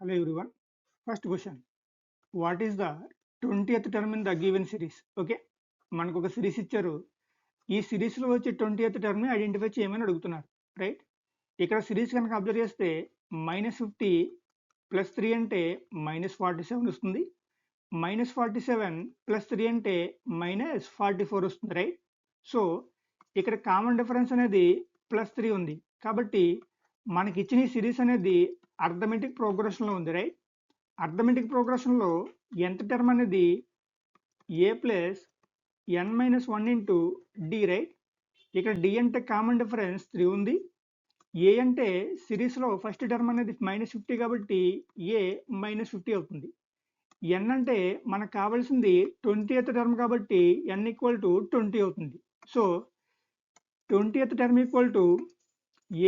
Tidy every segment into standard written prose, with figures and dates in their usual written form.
Hello everyone. First question. What is the 20th term in the given series? Okay, మనకు ఒక series ఇచ్చారు. ఈ సిరీస్లో వచ్చే 20th టర్మ్ని ఐడెంటిఫై చేయమని అడుగుతున్నారు, రైట్? ఇక్కడ సిరీస్ కనుక అబ్జర్వ్ చేస్తే -50 + 3 అంటే -47 వస్తుంది. -47 + 3 అంటే -44 వస్తుంది, రైట్? సో ఇక్కడ కామన్ డిఫరెన్స్ అనేది +3 ఉంది. కాబట్టి మనకి ఇచ్చిన ఈ సిరీస్ అనేది అర్థమెటిక్ ప్రోగ్రెషన్లో ఉంది, రైట్? అర్థమెటిక్ ప్రోగ్రెషన్లో nth టర్మ్ అనేది a plus n-1 into d, right? ఇక్కడ d అంటే కామన్ డిఫరెన్స్ 3 ఉంది. a అంటే సిరీస్లో ఫస్ట్ టర్మ్ అనేది -50 కాబట్టి a -50 అవుతుంది. n అంటే మనకు కావాల్సింది 20th టర్మ్ కాబట్టి n = 20 అవుతుంది. సో 20th టర్మ్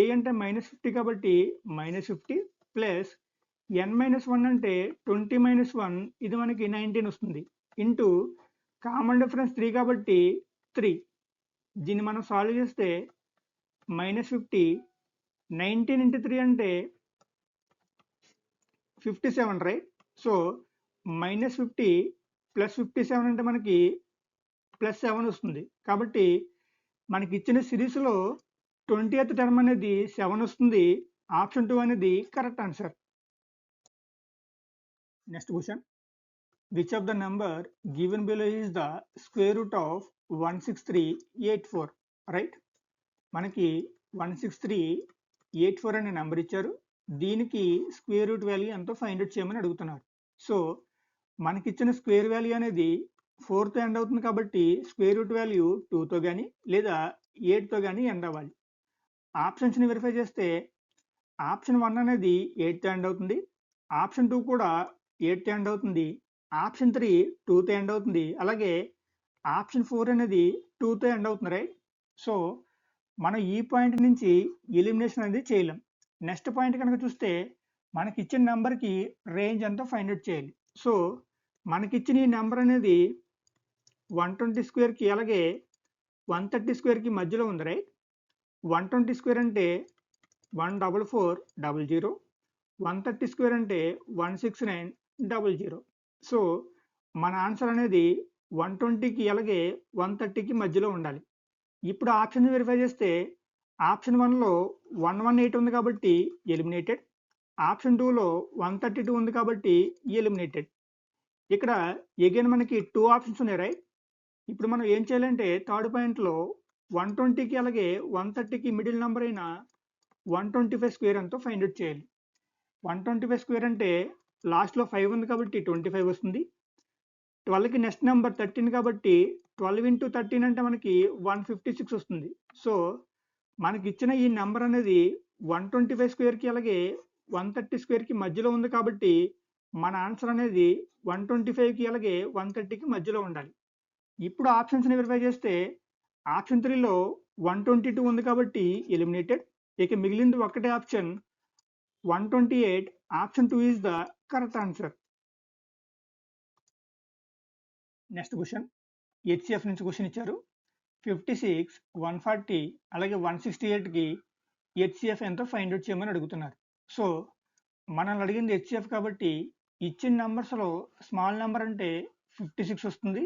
a అంటే -50 కాబట్టి -50 ప్లస్ n-1 అంటే 20 - 1 ఇది మనకి 19 వస్తుంది. ఇంటూ కామన్ డిఫరెన్స్ 3 కాబట్టి 3. దీన్ని మనం సాల్వ్ చేస్తే -50 19 × 3 అంటే 57, రైట్? సో -50 + 57 అంటే మనకి +7 వస్తుంది. కాబట్టి మనకి ఇచ్చిన సిరీస్లో 20th టర్మ్ అనేది 7 వస్తుంది. ఆప్షన్ 2 అనేది correct answer. Next question. Which of the number given below is the square root of 16384? Right? మనకి 16384 అనే నెంబర్ ఇచ్చారు. దీనికి స్క్వేర్ రూట్ వాల్యూ ఎంతో ఫైండ్ అవుట్ చేయమని అడుగుతున్నారు. సో మనకి ఇచ్చిన స్క్వేర్ వాల్యూ అనేది 4తో ఎండ్ అవుతుంది కాబట్టి స్క్వేర్ రూట్ వాల్యూ 2తో కానీ లేదా 8తో కానీ ఎండ్ అవ్వాలి. ఆప్షన్స్ని వెరిఫై చేస్తే ఆప్షన్ 1 అనేది 8తో ఎండ్ అవుతుంది. ఆప్షన్ 2 కూడా 8తో ఎండ్ అవుతుంది. ఆప్షన్ 3 2తో ఎండ్ అవుతుంది. అలాగే ఆప్షన్ 4 అనేది 2తో ఎండ్ అవుతుంది, రైట్? సో మనం ఈ పాయింట్ నుంచి ఎలిమినేషన్ అనేది చేయలేం. నెక్స్ట్ పాయింట్ కనుక చూస్తే మనకి ఇచ్చిన నెంబర్కి రేంజ్ ఎంతో ఫైండ్ అవుట్ చేయాలి. సో మనకి ఇచ్చిన ఈ నెంబర్ అనేది 120 స్క్వేర్కి అలాగే 130 స్క్వేర్కి మధ్యలో ఉంది, రైట్? 120 స్క్వేర్ అంటే 14400, 130 స్క్వేర్ అంటే 16900. సో మన ఆన్సర్ అనేది 120కి అలాగే 130కి మధ్యలో ఉండాలి. ఇప్పుడు ఆప్షన్ వెరిఫై చేస్తే ఆప్షన్ 1లో 118 ఉంది కాబట్టి ఎలిమినేటెడ్. ఆప్షన్ 2లో 132 ఉంది కాబట్టి ఎలిమినేటెడ్. ఇక్కడ అగైన్ మనకి 2 ఆప్షన్స్ ఉన్నాయి, రైట్? ఇప్పుడు మనం ఏం చేయాలంటే థర్డ్ పాయింట్లో 120కి అలాగే 130కి మిడిల్ నెంబర్ అయిన 125 స్క్వేర్ ఎంతో ఫైండ్ అవుట్ చేయాలి. 125 స్క్వేర్ అంటే లాస్ట్లో 5 ఉంది కాబట్టి 25 వస్తుంది. 12కి నెక్స్ట్ నెంబర్ 13 కాబట్టి 12 × 13 అంటే మనకి 156 వస్తుంది. సో మనకి ఇచ్చిన ఈ నెంబర్ అనేది 125 స్క్వేర్కి అలాగే 130 స్క్వేర్కి మధ్యలో ఉంది కాబట్టి మన ఆన్సర్ అనేది 125కి అలాగే 130కి మధ్యలో ఉండాలి. ఇప్పుడు ఆప్షన్స్ని వెరిఫై చేస్తే ఆప్షన్ 3లో 122 ఉంది కాబట్టి ఎలిమినేటెడ్. ఇక మిగిలింది ఒకటే option 128. Option 2 is the correct answer. Next question. HCF నుంచి క్వశ్చన్ ఇచ్చారు. 56, 140 అలాగే 168కి హెచ్సిఎఫ్ ఎంతో ఫైండ్ అవుట్ చేయమని అడుగుతున్నారు. సో మనల్ని అడిగింది హెచ్సిఎఫ్ కాబట్టి ఇచ్చిన నెంబర్స్లో స్మాల్ నెంబర్ అంటే 56 వస్తుంది.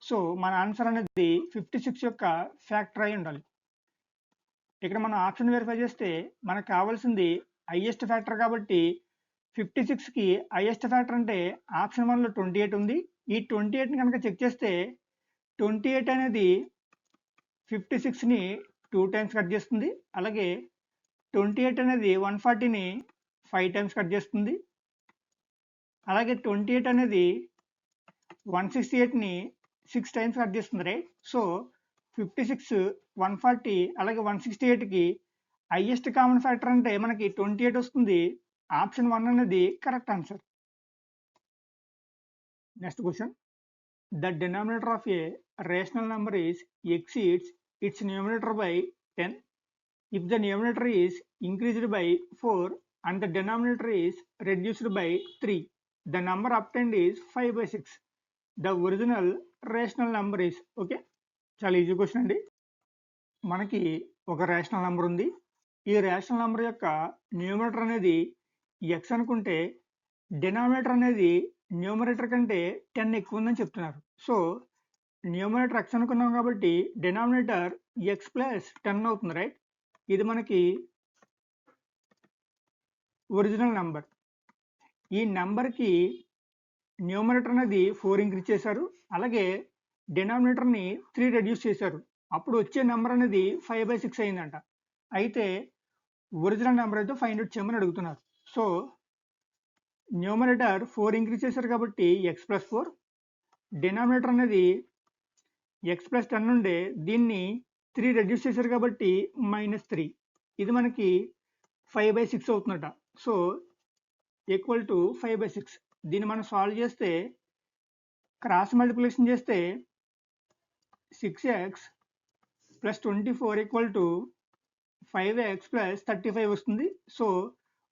సో మన ఆన్సర్ అనేది 56 యొక్క ఫ్యాక్టర్ అయి ఉండాలి. ఇక్కడ మనం ఆప్షన్ వెరిఫై చేస్తే మనకు కావాల్సింది హైయెస్ట్ ఫ్యాక్టర్ కాబట్టి 56కి హైయెస్ట్ ఫ్యాక్టర్ అంటే ఆప్షన్ 1లో 28 ఉంది. ఈ 28ని కనుక చెక్ చేస్తే 28 అనేది 56ని 2 టైమ్స్ కట్ చేస్తుంది. అలాగే 28 అనేది 140ని 5 టైమ్స్ కట్ చేస్తుంది. అలాగే 28 అనేది 168ని 6 టైమ్స్ కట్ చేస్తుంది, రైట్? సో 56, 140 అలాగే 168కి హైయెస్ట్ కామన్ ఫ్యాక్టర్ అంటే మనకి 28 వస్తుంది. ఆప్షన్ 1 అనేది correct answer. Next question. The denominator of a rational number is exceeds its numerator by 10 if the numerator is increased by 4 and the denominator is reduced by 3. The number obtained is 5/6. The original rational number is. Okay, చాలా easy question అండి. మనకి ఒక rational number ఉంది. ఈ rational number యొక్క numerator అనేది X అనుకుంటే denominator అనేది న్యూమరేటర్ కంటే 10 ఎక్కువ ఉందని చెప్తున్నారు. సో న్యూమరేటర్ x అనుకున్నాం కాబట్టి డినామినేటర్ x ప్లస్ 10 అవుతుంది, రైట్? ఇది మనకి ఒరిజినల్ నెంబర్. ఈ నెంబర్కి న్యూమరేటర్ అనేది 4 ఇంక్రీజ్ చేశారు, అలాగే డినామినేటర్ని 3 రెడ్యూస్ చేశారు. అప్పుడు వచ్చే నెంబర్ అనేది 5/6 అయిందంట. అయితే ఒరిజినల్ నెంబర్ అయితే ఫైండ్ అవుట్ చేయమని అడుగుతున్నారు. సో న్యూమరేటర్ 4 ఇంక్రీజ్ చేశారు కాబట్టి x ప్లస్ 4, డినామినేటర్ అనేది x ప్లస్ 10 నుండి దీన్ని 3 రెడ్యూస్ చేశారు కాబట్టి -3. ఇది మనకి 5/6 అవుతుందట. So equal to 5/6. దీన్ని మనం సాల్వ్ చేస్తే క్రాస్ మల్టిప్లికేషన్ చేస్తే 6x plus 24 equal to 5x plus 35 వస్తుంది. సో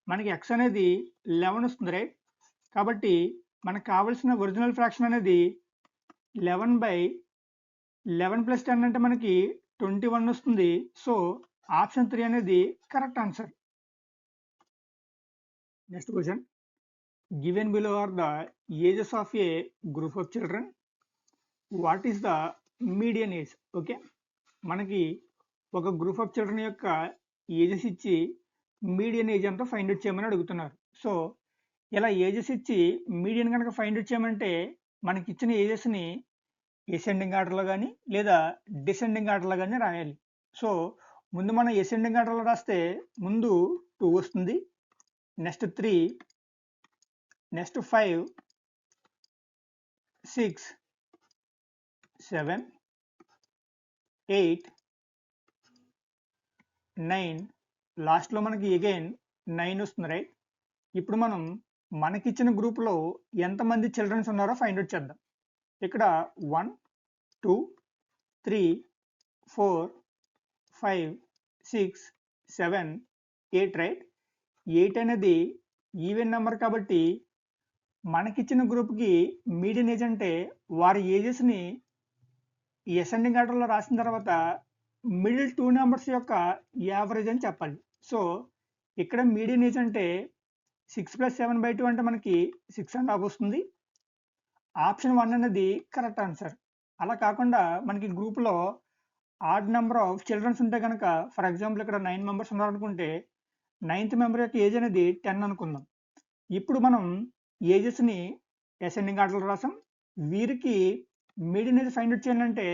మనకి x అనేది 11 వస్తుంది, రైట్? కాబట్టి మనకు కావాల్సిన ఒరిజినల్ ఫ్రాక్షన్ అనేది 11/11 ప్లస్ 10 అంటే మనకి 21 వస్తుంది. సో ఆప్షన్ 3 అనేది correct answer. Next question, given below are the ages of a group of children. What is the median age? Okay, మనకి ఒక గ్రూప్ ఆఫ్ చిల్డ్రన్ యొక్క ఏజెస్ ఇచ్చి మీడియన్ ఏజ్ అంతా ఫైండ్ అవుట్ చేయమని అడుగుతున్నారు. సో ఇలా ages ఇచ్చి మీడియన్ కనుక ఫైండ్ అవుట్ చేయమంటే మనకి ఇచ్చిన ఏజెస్ని ఎసెండింగ్ ఆర్డర్లో కానీ లేదా డిసెండింగ్ ఆర్డర్లో కానీ రాయాలి. సో ముందు మనం ఎసెండింగ్ ఆర్డర్లో రాస్తే ముందు 2 వస్తుంది, నెక్స్ట్ 3, నెక్స్ట్ 5, 6, 7, 8, 9, లాస్ట్లో మనకి అగైన్ 9 వస్తుంది, రైట్? ఇప్పుడు మనం మనకిచ్చిన గ్రూప్లో ఎంతమంది చిల్డ్రన్స్ ఉన్నారో ఫైండ్ అవుట్ చేద్దాం. ఇక్కడ 1, 2, 3, 4, 5, 6, 7, 8, రైట్? 8 అనేది ఈవెన్ నెంబర్ కాబట్టి మనకిచ్చిన గ్రూప్కి మీడియన్ ఏజ్ అంటే వారి ఏజెస్ని అసెండింగ్ ఆర్డర్లో రాసిన తర్వాత మిడిల్ 2 నెంబర్స్ యొక్క యావరేజ్ అని చెప్పాలి. సో ఇక్కడ మీడియన్ ఏజ్ అంటే 6 + 7/2 అంటే మనకి 6.5 వస్తుంది. ఆప్షన్ 1 అనేది కరెక్ట్ ఆన్సర్. అలా కాకుండా మనకి గ్రూప్లో ఆడ్ నెంబర్ ఆఫ్ చిల్డ్రన్స్ ఉంటే కనుక, ఫర్ ఎగ్జాంపుల్ ఇక్కడ 9 మెంబర్స్ ఉన్నారనుకుంటే 9th మెంబర్ యొక్క ఏజ్ అనేది 10 అనుకుందాం. ఇప్పుడు మనం ఏజెస్ని అసెండింగ్ ఆర్డర్లో రాసాం. వీరికి మీడియన్ ఏజ్ ఫైండ్ అవుట్ చేయాలంటే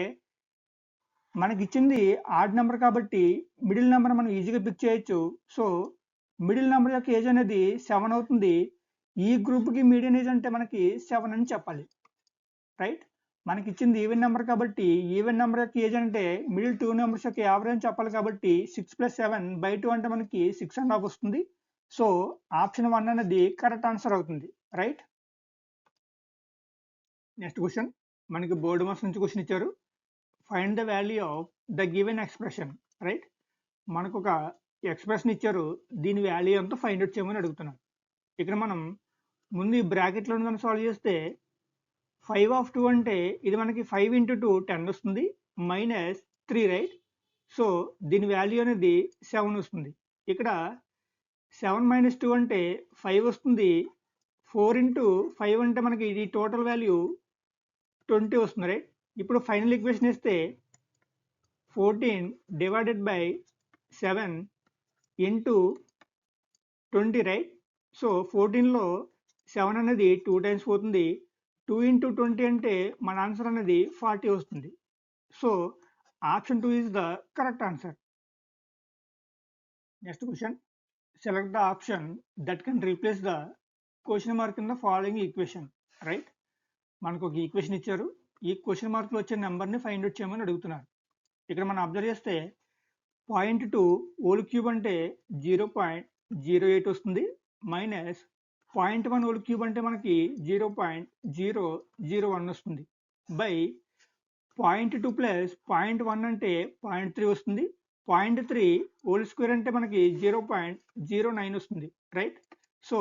మనకి ఇచ్చింది ఆడ్ నెంబర్ కాబట్టి మిడిల్ నెంబర్ మనం ఈజీగా పిక్ చేయొచ్చు. సో మిడిల్ నెంబర్ యొక్క ఏజ్ అనేది 7 అవుతుంది. ఈ గ్రూప్కి మీడియన్ ఏజ్ అంటే మనకి 7 అని చెప్పాలి, రైట్? మనకి ఇచ్చింది ఈవెన్ నెంబర్ కాబట్టి ఈవెన్ నెంబర్ యొక్క ఏజ్ అంటే మిడిల్ 2 నెంబర్స్ యొక్క యావరేజ్ అని చెప్పాలి కాబట్టి 6 + 7/2 అంటే మనకి 6.5 వస్తుంది. సో ఆప్షన్ 1 అనేది కరెక్ట్ ఆన్సర్ అవుతుంది, రైట్? నెక్స్ట్ క్వశ్చన్, మనకి బోర్డు మార్క్స్ నుంచి క్వశ్చన్ ఇచ్చారు. Find the value of the given expression, right? మనకు ఒక ఎక్స్ప్రెషన్ ఇచ్చారు, దీని వాల్యూ ఎంతో ఫైండ్ అవుట్ చేయమని అడుగుతున్నారు. ఇక్కడ మనం ముందు ఈ బ్రాకెట్లో కనుక సాల్వ్ చేస్తే 5/2 అంటే ఇది మనకి 5 × 2 10 వస్తుంది, -3, రైట్? సో దీని వాల్యూ అనేది 7 వస్తుంది. ఇక్కడ 7 - 2 అంటే 5 వస్తుంది. 4 × 5 అంటే మనకి ఇది టోటల్ వాల్యూ 20 వస్తుంది, రైట్? ఇప్పుడు ఫైనల్ ఈక్వేషన్ ఇస్తే 14 / 7 × 20, రైట్? సో 14లో 7 అనేది 2 టైమ్స్ పోతుంది. 2 × 20 అంటే మన ఆన్సర్ అనేది 40 వస్తుంది. So option 2 is the correct answer. Next question, select the option that can replace the question mark in the following equation, right? మనకు ఒక ఈక్వేషన్ ఇచ్చారు, ఈ క్వశ్చన్ మార్క్లో వచ్చే నెంబర్ని ఫైండ్ అవుట్ చేయమని అడుగుతున్నారు. ఇక్కడ మనం అబ్జర్వ్ చేస్తే 0.2 హోల్ క్యూబ్ అంటే 0.08 వస్తుంది, -0.1 హోల్ క్యూబ్ అంటే మనకి 0.001 వస్తుంది, బై 0.2 + 0.1 అంటే 0.3 వస్తుంది, 0.3 హోల్ స్క్వేర్ అంటే మనకి 0.09 వస్తుంది, రైట్? సో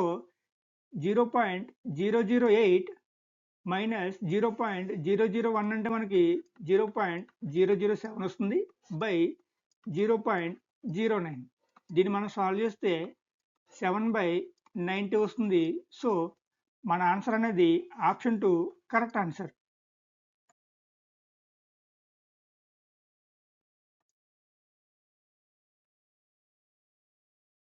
0.008 - 0.001 అంటే మనకి 0.007 వస్తుంది, బై 0.09. దీన్ని మనం సాల్వ్ చేస్తే 7/90 వస్తుంది. సో మన ఆన్సర్ అనేది ఆప్షన్ 2 కరెక్ట్ ఆన్సర్.